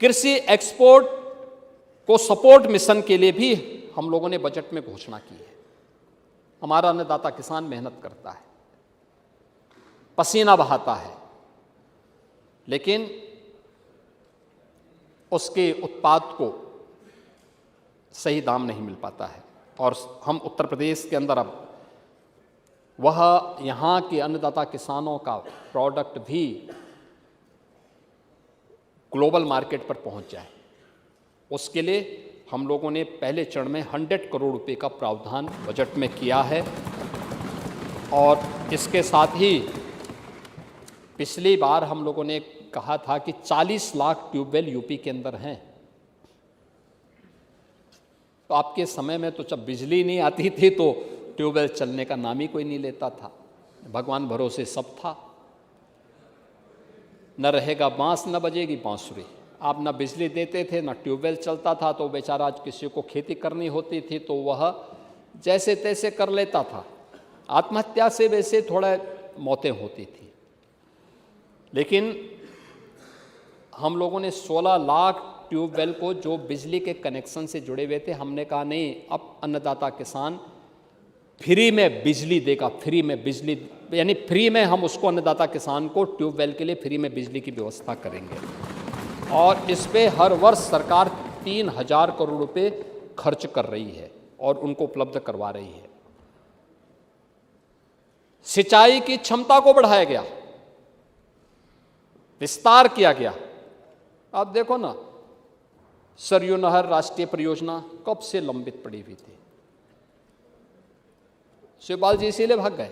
कृषि एक्सपोर्ट को support mission के लिए भी हम लोगों ने बजट में घोषणा की है। हमारा अन्नदाता किसान मेहनत करता है, पसीना बहाता है, लेकिन उसके उत्पाद को सही दाम नहीं मिल पाता है। और हम उत्तर प्रदेश के अंदर अब वह यहाँ के अन्नदाता किसानों का प्रोडक्ट भी ग्लोबल मार्केट पर पहुँच जाए, उसके लिए हम लोगों ने पहले चरण में 100 करोड़ रुपए का प्रावधान बजट में किया है। और इसके साथ ही पिछली बार हम लोगों ने कहा था कि 40 लाख ट्यूबवेल यूपी के अंदर हैं। तो आपके समय में तो जब बिजली नहीं आती थी तो ट्यूबवेल चलने का नाम ही कोई नहीं लेता था, भगवान भरोसे सब था। न रहेगा बांस न बजेगी बांसुरी। आप न बिजली देते थे न ट्यूबवेल चलता था, तो बेचारा आज किसी को खेती करनी होती थी तो वह जैसे तैसे कर लेता था। आत्महत्या से वैसे थोड़ा मौतें होती थी, लेकिन हम लोगों ने 16 लाख ट्यूबवेल को जो बिजली के कनेक्शन से जुड़े हुए थे, हमने कहा नहीं, अब अन्नदाता किसान फ्री में बिजली देगा। फ्री में बिजली यानी फ्री में हम उसको अन्नदाता किसान को ट्यूबवेल के लिए फ्री में बिजली की व्यवस्था करेंगे। और इस पे हर वर्ष सरकार 3000 करोड़ रुपए खर्च कर रही है और उनको उपलब्ध करवा रही है। सिंचाई की क्षमता को बढ़ाया गया, विस्तार किया गया। आप देखो ना, सरयू नहर राष्ट्रीय परियोजना कब से लंबित पड़ी हुई थी। शिवपाल जी इसीलिए भाग गए,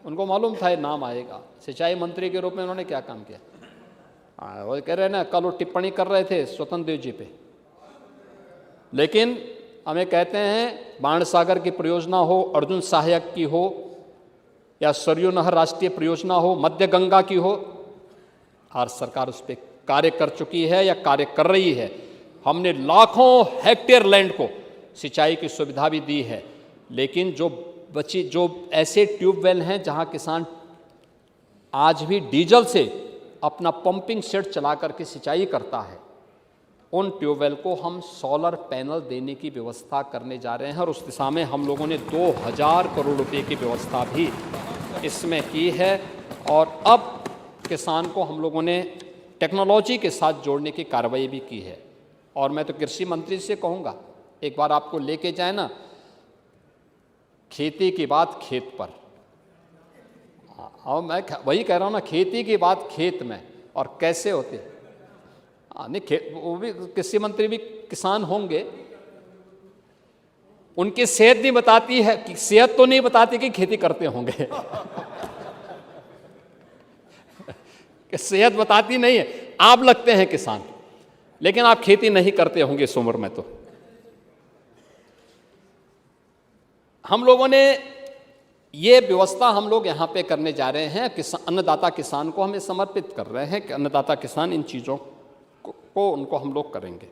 उनको मालूम था ये नाम आएगा। सिंचाई मंत्री के रूप में उन्होंने क्या काम किया? वो कह रहे हैं ना, कल वो टिप्पणी कर रहे थे स्वतंत्र देव जी पे, लेकिन हमें कहते हैं बाणसागर की परियोजना हो, अर्जुन सहायक की हो, या सरयू नहर राष्ट्रीय परियोजना हो, मध्य गंगा की हो, हर सरकार उस पर कार्य कर चुकी है या कार्य कर रही है। हमने लाखों हेक्टेयर लैंड को सिंचाई की सुविधा भी दी है। लेकिन जो ऐसे ट्यूबवेल हैं जहां किसान आज भी डीजल से अपना पंपिंग सेट चला करके सिंचाई करता है, उन ट्यूबवेल को हम सोलर पैनल देने की व्यवस्था करने जा रहे हैं। और उस दिशा में हम लोगों ने 2000 करोड़ रुपए की व्यवस्था भी इसमें की है। और अब किसान को हम लोगों ने टेक्नोलॉजी के साथ जोड़ने की कार्रवाई भी की है। और मैं तो कृषि मंत्री से कहूँगा, एक बार आपको लेके जाए ना, खेती की बात खेत पर। और मैं वही कह रहा हूँ ना, खेती की बात खेत में। और कैसे होते नहीं, वो भी कृषि मंत्री भी किसान होंगे, उनकी सेहत नहीं बताती है कि सेहत तो नहीं बताती कि खेती करते होंगे कि सेहत बताती नहीं है। आप लगते हैं किसान, लेकिन आप खेती नहीं करते होंगे इस उम्र में। तो हम लोगों ने ये व्यवस्था हम लोग यहाँ पे करने जा रहे हैं। अन्नदाता किसान को हमें समर्पित कर रहे हैं कि अन्नदाता किसान इन चीज़ों को उनको हम लोग करेंगे।